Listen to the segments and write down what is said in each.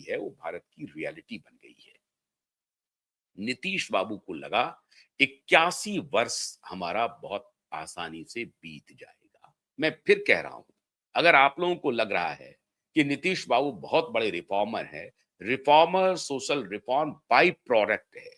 है वो भारत की रियलिटी बन गई है। नीतीश बाबू को लगा 81 वर्ष हमारा बहुत आसानी से बीत जाएगा। मैं फिर कह रहा हूं, अगर आप लोगों को लग रहा है कि नीतीश बाबू बहुत बड़े रिफॉर्मर है, reformer social reform by product है।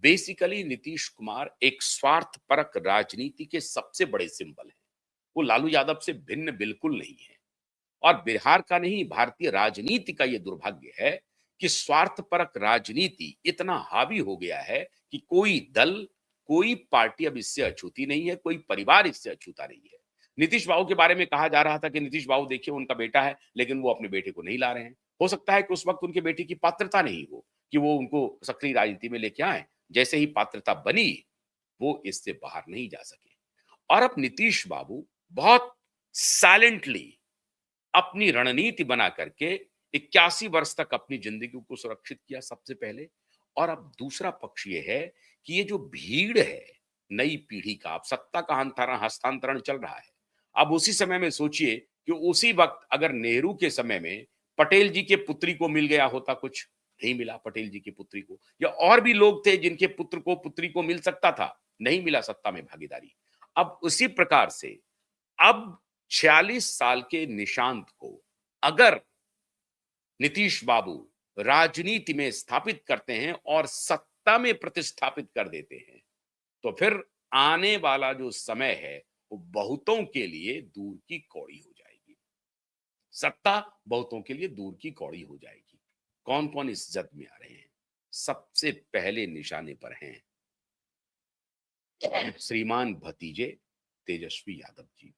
बेसिकली नीतीश कुमार एक स्वार्थपरक राजनीति के सबसे बड़े सिंबल है। वो लालू यादव से भिन्न बिल्कुल नहीं है। और बिहार का नहीं, भारतीय राजनीति का ये दुर्भाग्य है कि स्वार्थपरक राजनीति इतना हावी हो गया है कि कोई दल, कोई पार्टी अब इससे अछूती नहीं है, कोई परिवार इससे अछूता नहीं है। नीतीश बाबू के बारे में कहा जा रहा था कि नीतीश बाबू देखिए उनका बेटा है, लेकिन वो अपने बेटे को नहीं ला रहे हैं। हो सकता है कि उस वक्त उनके बेटे की पात्रता नहीं हो कि वो उनको सक्रिय राजनीति में लेके आए। जैसे ही पात्रता बनी, वो इससे बाहर नहीं जा सके। और अब नीतीश बाबू बहुत साइलेंटली अपनी रणनीति बना करके 81 वर्ष तक अपनी जिंदगी को सुरक्षित किया सबसे पहले। और अब दूसरा पक्ष ये है कि ये जो भीड़ है नई पीढ़ी का, अब सत्ता का हस्तांतरण चल रहा है। अब उसी समय में सोचिए कि उसी वक्त अगर नेहरू के समय में पटेल जी के पुत्री को मिल गया होता, कुछ नहीं मिला पटेल जी की पुत्री को, या और भी लोग थे जिनके पुत्र को पुत्री को मिल सकता था, नहीं मिला सत्ता में भागीदारी। अब उसी प्रकार से अब 46 साल के निशांत को अगर नीतीश बाबू राजनीति में स्थापित करते हैं और सत्ता में प्रतिस्थापित कर देते हैं, तो फिर आने वाला जो समय है वो बहुतों के लिए दूर की कौड़ी हो जाएगी। सत्ता बहुतों के लिए दूर की कौड़ी हो जाएगी। कौन कौन इस जद में आ रहे हैं? सबसे पहले निशाने पर हैं श्रीमान भतीजे तेजस्वी यादव जी,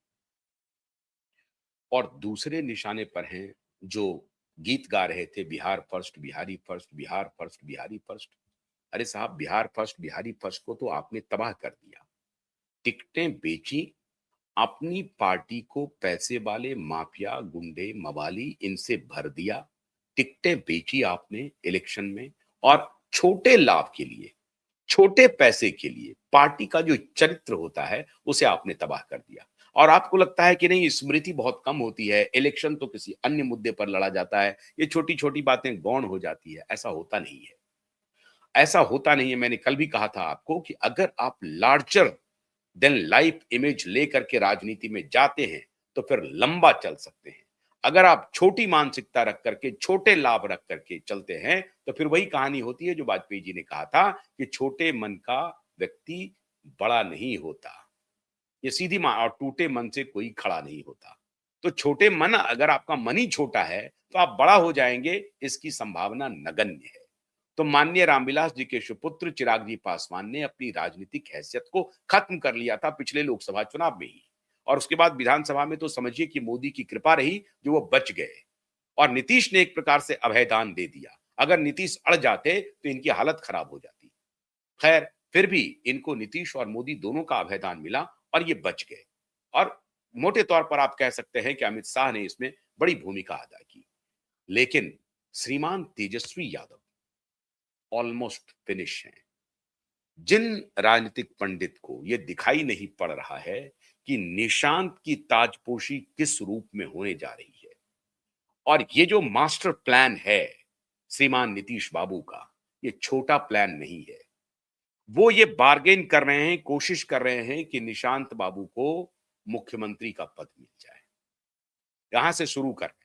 और दूसरे निशाने पर हैं जो गीत गा रहे थे, Bihar first Bihari first, Bihar first Bihari first. अरे साहब, बिहार फर्स्ट बिहारी फर्स्ट को तो आपने तबाह कर दिया। टिकटें बेची, अपनी पार्टी को पैसे वाले माफिया गुंडे मवाली इनसे भर दिया। टिकटें बेची आपने इलेक्शन में, और छोटे लाभ के लिए, छोटे पैसे के लिए पार्टी का जो चरित्र होता है उसे आपने तबाह कर दिया। और आपको लगता है कि नहीं, स्मृति बहुत कम होती है, इलेक्शन तो किसी अन्य मुद्दे पर लड़ा जाता है, ये छोटी छोटी बातें गौण हो जाती है। ऐसा होता नहीं है, ऐसा होता नहीं है। मैंने कल भी कहा था आपको कि अगर आप लार्जर देन लाइफ इमेज लेकर के राजनीति में जाते हैं तो फिर लंबा चल सकते हैं। अगर आप छोटी मानसिकता रख करके, छोटे लाभ रख करके चलते हैं, तो फिर वही कहानी होती है जो वाजपेयी जी ने कहा था कि छोटे मन का व्यक्ति बड़ा नहीं होता। ये सीधी मान, और टूटे मन से कोई खड़ा नहीं होता। तो छोटे मन, अगर आपका मन ही छोटा है तो आप बड़ा हो जाएंगे, इसकी संभावना नगण्य है। तो माननीय रामविलास जी के सुपुत्र चिराग जी पासवान ने अपनी राजनीतिक हैसियत को खत्म कर लिया था पिछले लोकसभा चुनाव में ही, और उसके बाद विधानसभा में तो समझिए कि मोदी की कृपा रही जो वो बच गए। और नीतीश ने एक प्रकार से अभयदान दे दिया। अगर नीतीश अड़ जाते तो इनकी हालत खराब हो जाती। खैर, फिर भी इनको नीतीश और मोदी दोनों का अभयदान मिला और ये बच गए। और मोटे तौर पर आप कह सकते हैं कि अमित शाह ने इसमें बड़ी भूमिका अदा की। लेकिन श्रीमान तेजस्वी यादव ऑलमोस्ट फिनिश हैं। जिन राजनीतिक पंडित को यह दिखाई नहीं पड़ रहा है कि निशांत की ताजपोशी किस रूप में होने जा रही है, और ये जो मास्टर प्लान है श्रीमान नीतीश बाबू का, ये छोटा प्लान नहीं है। वो ये बार्गेन कर रहे हैं, कोशिश कर रहे हैं कि निशांत बाबू को मुख्यमंत्री का पद मिल जाए। यहां से शुरू कर रहे हैं।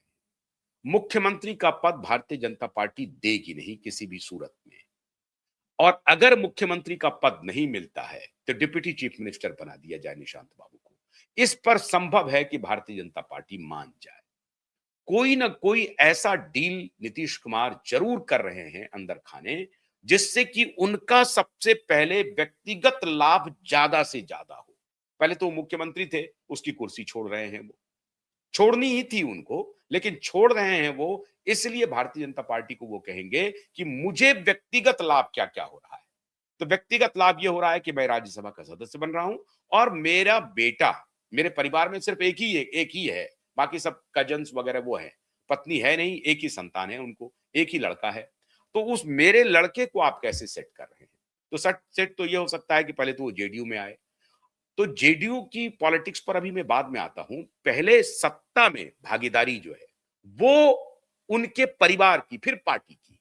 मुख्यमंत्री का पद भारतीय जनता पार्टी देगी नहीं किसी भी सूरत में। और अगर मुख्यमंत्री का पद नहीं मिलता है तो डिप्टी चीफ मिनिस्टर बना दिया जाए निशांत बाबू को। इस पर संभव है कि भारतीय जनता पार्टी मान जाए। कोई ना कोई ऐसा डील नीतीश कुमार जरूर कर रहे हैं अंदर खाने, जिससे कि उनका सबसे पहले व्यक्तिगत लाभ ज्यादा से ज्यादा हो। पहले तो मुख्यमंत्री थे, उसकी कुर्सी छोड़ रहे हैं, वो छोड़नी ही थी उनको, लेकिन छोड़ रहे हैं वो इसलिए भारतीय जनता पार्टी को वो कहेंगे कि मुझे व्यक्तिगत लाभ क्या क्या हो रहा है। तो व्यक्तिगत लाभ ये हो रहा है कि मैं राज्यसभा का सदस्य बन रहा हूं, और मेरा बेटा, मेरे परिवार में सिर्फ एक ही है, बाकी सब कजन्स वगैरह वो है, पत्नी है नहीं, एक ही संतान है उनको, एक ही लड़का है। तो उस मेरे लड़के को आप कैसे सेट कर रहे हैं? तो सेट तो ये हो सकता है कि पहले तो वो जेडीयू में आए। तो जेडीयू की पॉलिटिक्स पर अभी मैं बाद में आता हूं। पहले सत्ता में भागीदारी जो है वो उनके परिवार की, फिर पार्टी की,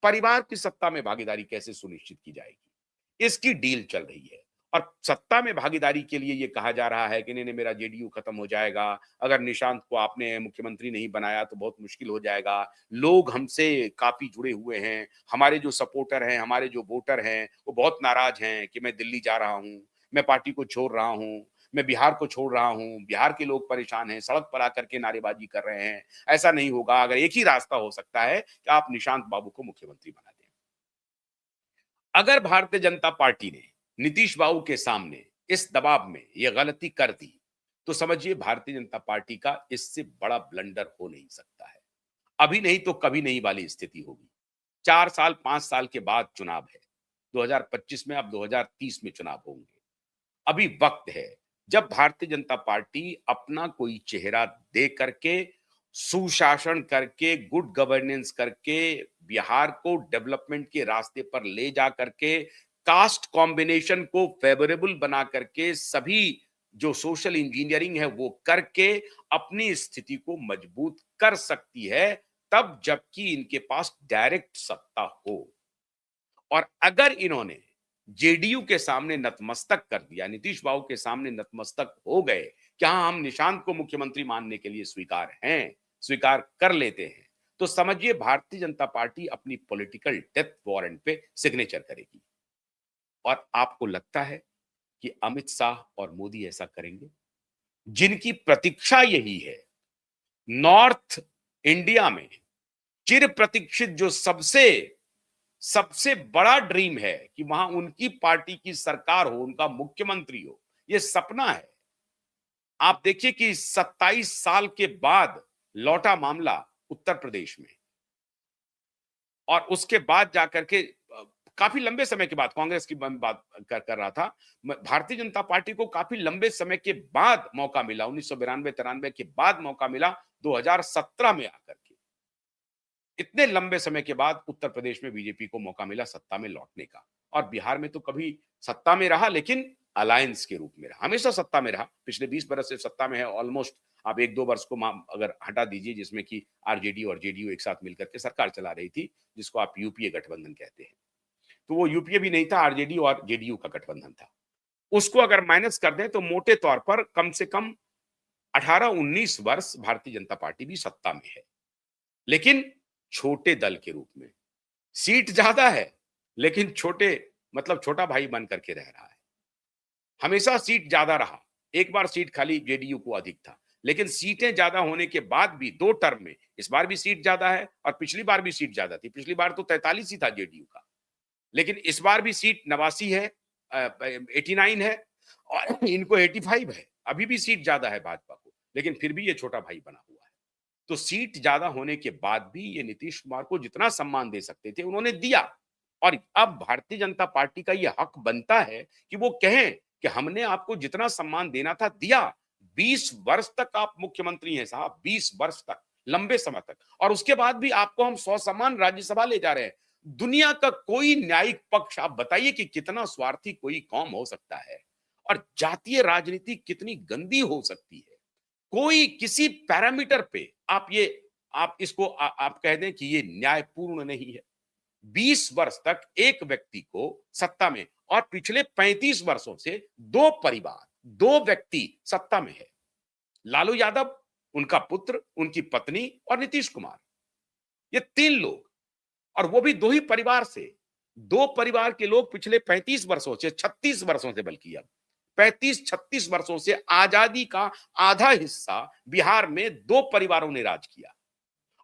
परिवार की सत्ता में भागीदारी कैसे सुनिश्चित की जाएगी, इसकी डील चल रही है। और सत्ता में भागीदारी के लिए ये कहा जा रहा है कि नहीं नहीं मेरा जेडीयू खत्म हो जाएगा, अगर निशांत को आपने मुख्यमंत्री नहीं बनाया तो बहुत मुश्किल हो जाएगा, लोग हमसे काफी जुड़े हुए हैं, हमारे जो सपोर्टर हैं, हमारे जो वोटर हैं वो बहुत नाराज हैं कि मैं दिल्ली जा रहा हूं, मैं पार्टी को छोड़ रहा हूं, मैं बिहार को छोड़ रहा हूं, बिहार के लोग परेशान हैं, सड़क पर आकर के नारेबाजी कर रहे हैं। ऐसा नहीं होगा, अगर एक ही रास्ता हो सकता है कि आप निशांत बाबू को मुख्यमंत्री बना दें। अगर भारतीय जनता पार्टी ने नीतीश बाबू के सामने इस दबाव में यह गलती कर दी, तो समझिए भारतीय जनता पार्टी का इससे बड़ा ब्लंडर हो नहीं सकता है। अभी नहीं तो कभी नहीं वाली स्थिति होगी। 4 साल 5 साल के बाद चुनाव है, 2025 में, अब 2030 में चुनाव होंगे। अभी वक्त है जब भारतीय जनता पार्टी अपना कोई चेहरा दे करके, सुशासन करके, गुड गवर्नेंस करके, बिहार को डेवलपमेंट के रास्ते पर ले जा करके, कास्ट कॉम्बिनेशन को फेवरेबल बना करके, सभी जो सोशल इंजीनियरिंग है वो करके अपनी स्थिति को मजबूत कर सकती है, तब जबकि इनके पास डायरेक्ट सत्ता हो। और अगर इन्होंने जेडीयू के सामने नतमस्तक कर दिया, नीतीश बाबू के सामने नतमस्तक हो गए कि हाँ हम निशांत को मुख्यमंत्री मानने के लिए स्वीकार हैं, स्वीकार कर लेते हैं, तो समझिए भारतीय जनता पार्टी अपनी पॉलिटिकल डेथ वारंट पे सिग्नेचर करेगी। और आपको लगता है कि अमित शाह और मोदी ऐसा करेंगे, जिनकी प्रतीक्षा यही है? नॉर्थ इंडिया में चिर प्रतीक्षित जो सबसे सबसे बड़ा ड्रीम है कि वहां उनकी पार्टी की सरकार हो, उनका मुख्यमंत्री हो, यह सपना है। आप देखिए कि 27 साल के बाद लौटा मामला उत्तर प्रदेश में, और उसके बाद जाकर के काफी लंबे समय के बाद, कांग्रेस की बात कर रहा था, भारतीय जनता पार्टी को काफी लंबे समय के बाद मौका मिला, 1992-93 के बाद मौका मिला, 2017 में आकर के इतने लंबे समय के बाद उत्तर प्रदेश में बीजेपी को मौका मिला सत्ता में लौटने का। और बिहार में तो कभी सत्ता में रहा, लेकिन अलायंस के रूप में रहा, हमेशा सत्ता में रहा, पिछले 20 बरस से सत्ता में है ऑलमोस्ट। आप 1-2 वर्ष को अगर हटा दीजिए जिसमें कि आरजेडी और जेडीयू एक साथ मिलकर के सरकार चला रही थी, जिसको आप यूपीए गठबंधन कहते हैं, तो वो यूपीए भी नहीं था, आरजेडी और जेडीयू का गठबंधन था। उसको अगर माइनस कर दें तो मोटे तौर पर कम से कम 18-19 वर्ष भारतीय जनता पार्टी भी सत्ता में है, लेकिन छोटे दल के रूप में। सीट ज्यादा है लेकिन छोटे, मतलब छोटा भाई बन करके रह रहा है। हमेशा सीट ज्यादा रहा, एक बार सीट खाली जेडीयू को अधिक था, लेकिन सीटें ज्यादा होने के बाद भी 2 टर्म में, इस बार भी सीट ज्यादा है और पिछली बार भी सीट ज्यादा थी। पिछली बार तो 43 ही था जेडीयू का, लेकिन इस बार भी सीट 89 है, 89 है, और इनको 85 है। अभी भी सीट ज्यादा है भाजपा को, लेकिन फिर भी ये छोटा भाई बना हुआ है। तो सीट ज्यादा होने के बाद भी ये नीतीश कुमार को जितना सम्मान दे सकते थे उन्होंने दिया, और अब भारतीय जनता पार्टी का ये हक बनता है कि वो कहें कि हमने आपको जितना सम्मान देना था दिया। 20 वर्ष तक आप मुख्यमंत्री हैं साहब, 20 वर्ष तक, लंबे समय तक, और उसके बाद भी आपको हम ससम्मान राज्यसभा ले जा रहे हैं। दुनिया का कोई न्यायिक पक्ष आप बताइए कि कितना स्वार्थी कोई कौम हो सकता है, और जातीय राजनीति कितनी गंदी हो सकती है। कोई किसी पैरामीटर पे आप इसको आप कह दें कि ये न्यायपूर्ण नहीं है। 20 वर्ष तक एक व्यक्ति को सत्ता में, और पिछले 35 वर्षों से 2 परिवार, 2 व्यक्ति सत्ता में है, लालू यादव, उनका पुत्र, उनकी पत्नी और नीतीश कुमार, ये 3 लोग, और वो भी 2 ही परिवार से। 2 परिवार के लोग पिछले 35 वर्षों से, 36 वर्षों से, बल्कि अब 35-36 वर्षों से आजादी का आधा हिस्सा बिहार में 2 परिवारों ने राज किया।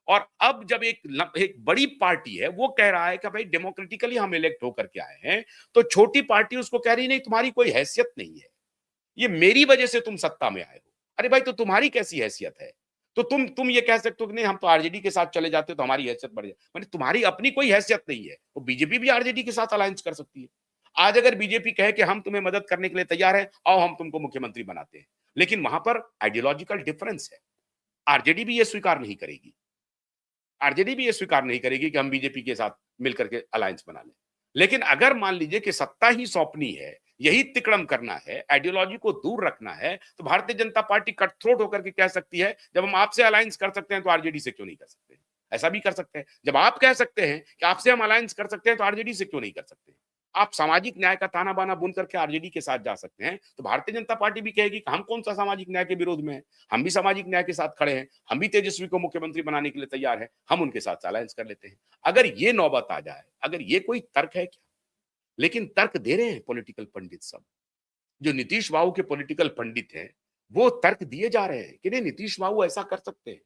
और अब जब एक बड़ी पार्टी है वो कह रहा है कि भाई डेमोक्रेटिकली हम इलेक्ट होकर के आए हैं, तो छोटी पार्टी उसको कह रही नहीं तुम्हारी कोई हैसियत नहीं है, ये मेरी वजह से तुम सत्ता में आए हो। अरे भाई, तो तुम्हारी कैसी हैसियत है? तो तुम ये कह सकते हो कि नहीं हम तो आरजेडी के साथ चले जाते तो हमारी हैसियत बढ़ जाए। मैंने तुम्हारी अपनी कोई हैसियत नहीं है। वो बीजेपी भी आरजेडी के साथ अलायंस कर सकती है। आज अगर बीजेपी कहे कि हम तुम्हें मदद करने के लिए तैयार हैं, आओ हम तुमको मुख्यमंत्री बनाते हैं, लेकिन वहां पर आइडियोलॉजिकल डिफरेंस है। आरजेडी भी ये स्वीकार नहीं करेगी, आरजेडी भी ये स्वीकार नहीं करेगी कि हम बीजेपी के साथ मिलकर के अलायंस बना लें। लेकिन अगर मान लीजिए कि सत्ता ही सौंपनी है, यही तिकड़म करना है, आइडियोलॉजी को दूर रखना है, तो Bharatiya Janata party cut throat होकर के कह सकती है जब हम आपसे अलायंस कर सकते हैं तो आरजेडी से क्यों नहीं कर सकते? ऐसा भी कर सकते हैं। जब आप कह सकते हैं कि आपसे हम अलायंस कर सकते हैं, तो आरजेडी से क्यों नहीं कर सकते? आप सामाजिक न्याय का ताना-बाना बुन करके आरजेडी के साथ जा सकते हैं, तो भारतीय जनता पार्टी भी कहेगी कि हम कौन-सा सामाजिक न्याय के विरोध में हैं। हम भी सामाजिक न्याय के साथ खड़े हैं, हम भी तेजस्वी को मुख्यमंत्री बनाने के लिए तैयार हैं, हम उनके साथ अलायंस कर लेते हैं। अगर ये नौबत आ जाए, अगर ये कोई तर्क है क्या? लेकिन तर्क दे रहे हैं पॉलिटिकल पंडित सब। जो नीतीश बाबू के पॉलिटिकल पंडित हैं, वो तर्क दिए जा रहे हैं कि नहीं नीतीश बाबू ऐसा कर सकते हैं।